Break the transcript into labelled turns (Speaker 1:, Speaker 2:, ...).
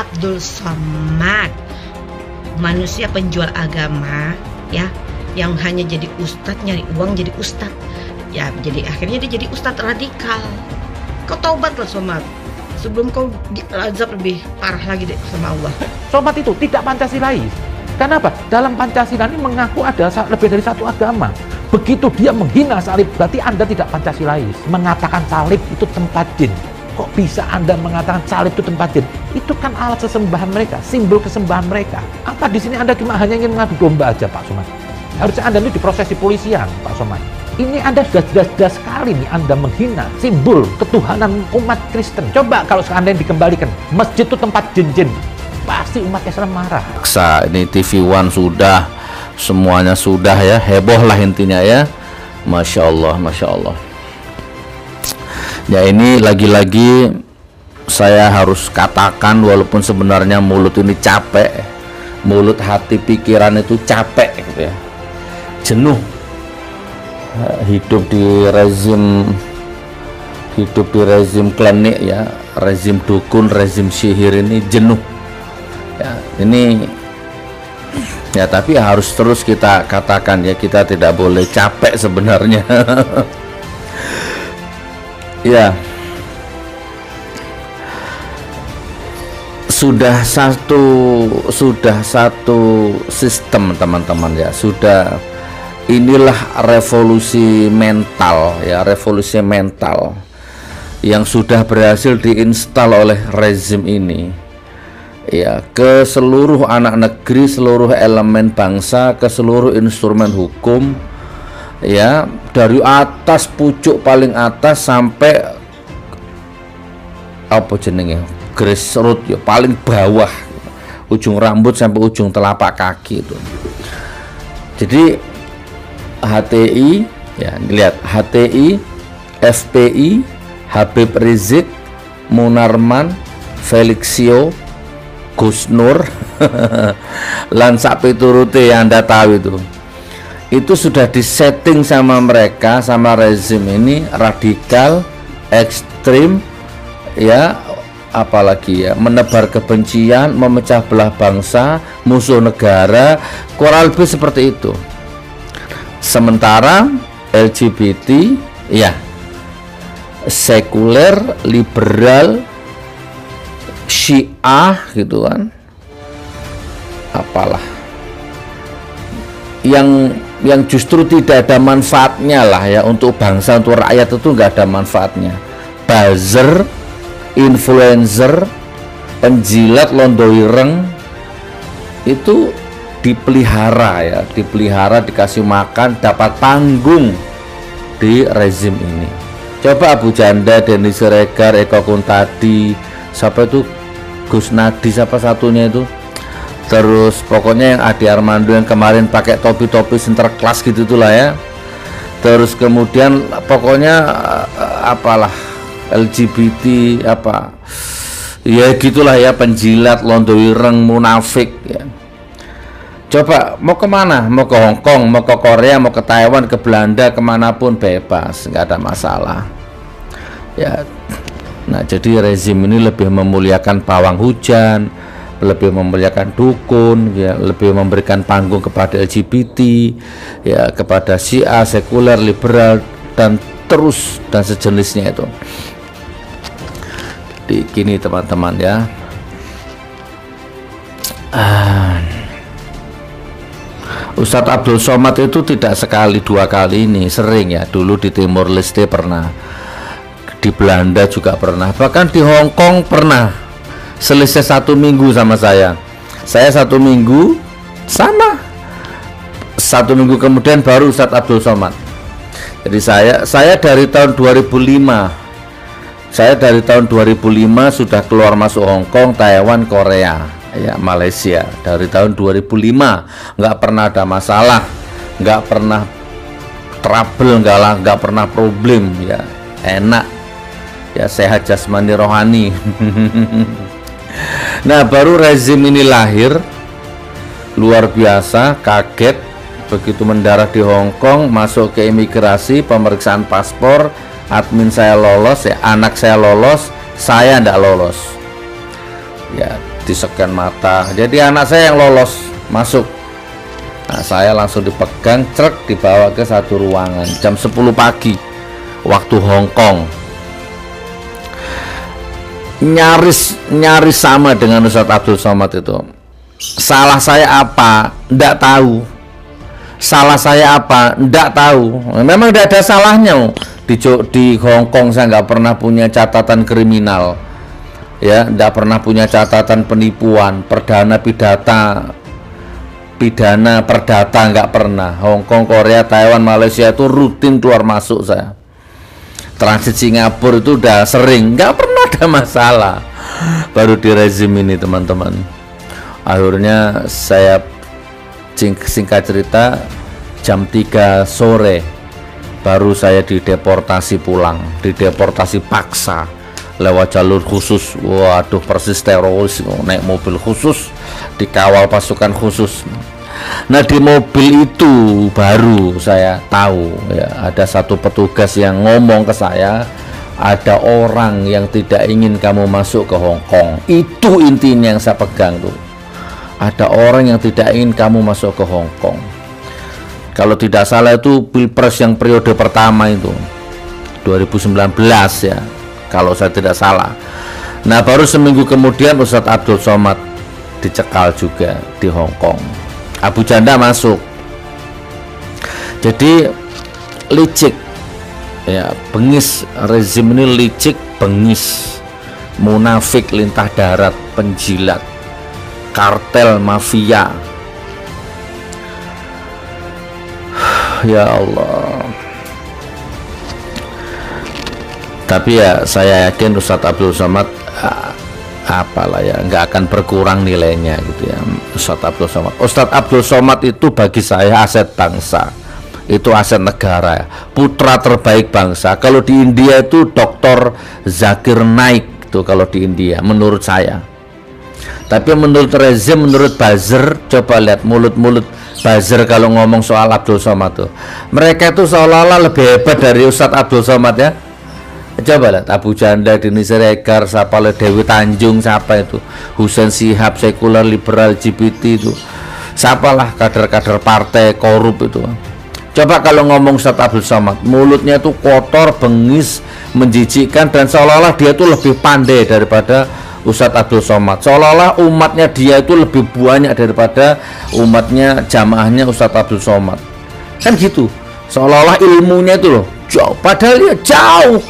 Speaker 1: Abdul Somad, manusia penjual agama ya, yang hanya jadi ustadz, nyari uang jadi ustadz ya, jadi akhirnya dia jadi ustadz radikal. Kau taubatlah Somad, sebelum kau diazab lebih parah lagi deh sama Allah.
Speaker 2: Somad itu tidak Pancasilais. Kenapa? Dalam Pancasila ini mengaku ada lebih dari satu agama. Begitu dia menghina salib, berarti Anda tidak Pancasilais. Mengatakan salib itu tempat jin. Kok bisa Anda mengatakan salib itu tempat jin? Itu kan alat sesembahan mereka, simbol kesembahan mereka. Apa di sini Anda cuma hanya ingin mengadu domba aja, Pak Somad? Harusnya Anda itu diproses di polisian, Pak Somad. Ini Anda sudah jelas-jelas sekali nih Anda menghina simbol ketuhanan umat Kristen. Coba kalau seandainya dikembalikan, masjid itu tempat jin-jin, pasti umat Islam marah.
Speaker 3: Ini TV One sudah, semuanya sudah ya, heboh lah intinya ya. Masya Allah, Masya Allah. Ya ini lagi-lagi saya harus katakan, walaupun sebenarnya mulut ini capek, mulut, hati, pikiran itu capek gitu ya, jenuh hidup di rezim klinik ya, rezim dukun, rezim sihir ini jenuh ya. Ini ya, tapi harus terus kita katakan ya, kita tidak boleh capek sebenarnya. Ya, sudah satu sistem teman-teman ya, sudah, inilah revolusi mental ya, revolusi mental yang sudah berhasil diinstal oleh rezim ini ya, ke seluruh anak negeri, seluruh elemen bangsa, ke seluruh instrumen hukum ya, dari atas, pucuk paling atas sampai apa jenenge, grassroots ya, paling bawah, ujung rambut sampai ujung telapak kaki itu. Jadi HTI ya, lihat, HTI, FPI, Habib Rizik, Munarman, Felixio, Gus Nur, lan sak piturute yang Anda tahu itu sudah disetting sama mereka, sama rezim ini, radikal, ekstrim ya, apalagi ya, menebar kebencian, memecah belah bangsa, musuh negara, kurang lebih seperti itu. Sementara LGBT ya, sekuler, liberal, Syiah gitu kan, apalah yang justru tidak ada manfaatnya lah ya, untuk bangsa, untuk rakyat itu nggak ada manfaatnya. Buzzer, influencer, penjilat, londo ireng itu dipelihara ya, dipelihara, dikasih makan, dapat panggung di rezim ini. Coba Abu Janda, Denny Siregar, Eko Kuntadi, siapa itu, Gus Nadi, siapa satunya itu, terus pokoknya yang Adi Armando yang kemarin pakai topi-topi sinterklas gitu itulah ya, terus kemudian pokoknya apalah LGBT apa ya gitulah ya, penjilat, londo ireng, munafik ya. Coba mau kemana, mau ke Hong Kong, mau ke Korea, mau ke Taiwan, ke Belanda, kemanapun bebas, nggak ada masalah ya. Nah, jadi rezim ini lebih memuliakan pawang hujan, lebih memuliakan dukun ya, lebih memberikan panggung kepada LGBT ya, kepada Syiah, sekuler, liberal, dan terus dan sejenisnya itu. Jadi gini teman-teman ya, Ustadz Abdul Somad itu tidak sekali dua kali ini, sering ya, dulu di Timor Leste pernah, di Belanda juga pernah, bahkan di Hong Kong pernah. Selisih 1 minggu sama saya 1 minggu sama, 1 minggu kemudian baru Ustadz Abdul Somad. Jadi saya dari tahun 2005 sudah keluar masuk Hong Kong, Taiwan, Korea ya, Malaysia dari tahun 2005, nggak pernah ada masalah, nggak pernah trouble, nggak pernah problem ya, enak ya, sehat jasmani rohani. Nah, baru rezim ini lahir, luar biasa, kaget begitu mendarat di Hong Kong, masuk ke imigrasi, pemeriksaan paspor, admin saya lolos ya, anak saya lolos, saya tidak lolos ya. di-scan mata. Jadi anak saya yang lolos masuk. Nah, saya langsung dipegang, truk dibawa ke satu ruangan jam 10 pagi waktu Hong Kong. Nyaris sama dengan Ustadz Abdul Somad itu. Salah saya apa? Nggak tahu. Salah saya apa? Nggak tahu. Memang tidak ada salahnya. Di Hong Kong saya nggak pernah punya catatan kriminal, ya, nggak pernah punya catatan penipuan, pidana perdata nggak pernah. Hong Kong, Korea, Taiwan, Malaysia itu rutin keluar masuk saya. Transit Singapura itu udah sering, nggak pernah ada masalah. Baru di rezim ini teman-teman. Akhirnya saya singkat cerita jam 3 sore baru saya dideportasi pulang, dideportasi paksa lewat jalur khusus. Waduh, persis teroris, naik mobil khusus, dikawal pasukan khusus. Nah, di mobil itu baru saya tahu, ya, ada satu petugas yang ngomong ke saya, ada orang yang tidak ingin kamu masuk ke Hong Kong. Itu intinya yang saya pegang tuh. Ada orang yang tidak ingin kamu masuk ke Hong Kong. Kalau tidak salah itu Pilpres yang periode pertama itu 2019 ya, kalau saya tidak salah. Nah, baru seminggu kemudian Ustadz Abdul Somad dicekal juga di Hong Kong. Abu Janda masuk. Jadi licik, ya, bengis, rezim ini licik, bengis, munafik, lintah darat, penjilat, kartel, mafia. Ya Allah. Tapi ya saya yakin Ustadz Abdul Somad apalah ya, nggak akan berkurang nilainya gitu ya. Ustadz Abdul Somad, Ustadz Abdul Somad itu bagi saya aset bangsa, itu aset negara, putra terbaik bangsa. Kalau di India itu Dr. Zakir Naik itu kalau di India menurut saya. Tapi menurut rezim, menurut buzzer, coba lihat mulut-mulut buzzer kalau ngomong soal Abdul Somad tuh, mereka itu seolah-olah lebih hebat dari Ustadz Abdul Somad ya. Coba lihat Abu Janda, Dini Siregar, siapa, Dewi Tanjung, siapa itu, Husain Shihab, sekuler liberal LGBT itu, siapalah kader-kader partai korup itu. Coba kalau ngomong Ustadz Abdul Somad, mulutnya itu kotor, bengis, menjijikkan, dan seolah-olah dia itu lebih pandai daripada Ustadz Abdul Somad. Seolah-olah umatnya dia itu lebih banyak daripada umatnya jamaahnya Ustadz Abdul Somad. Kan gitu. Seolah-olah ilmunya itu loh jauh, padahal ya jauh.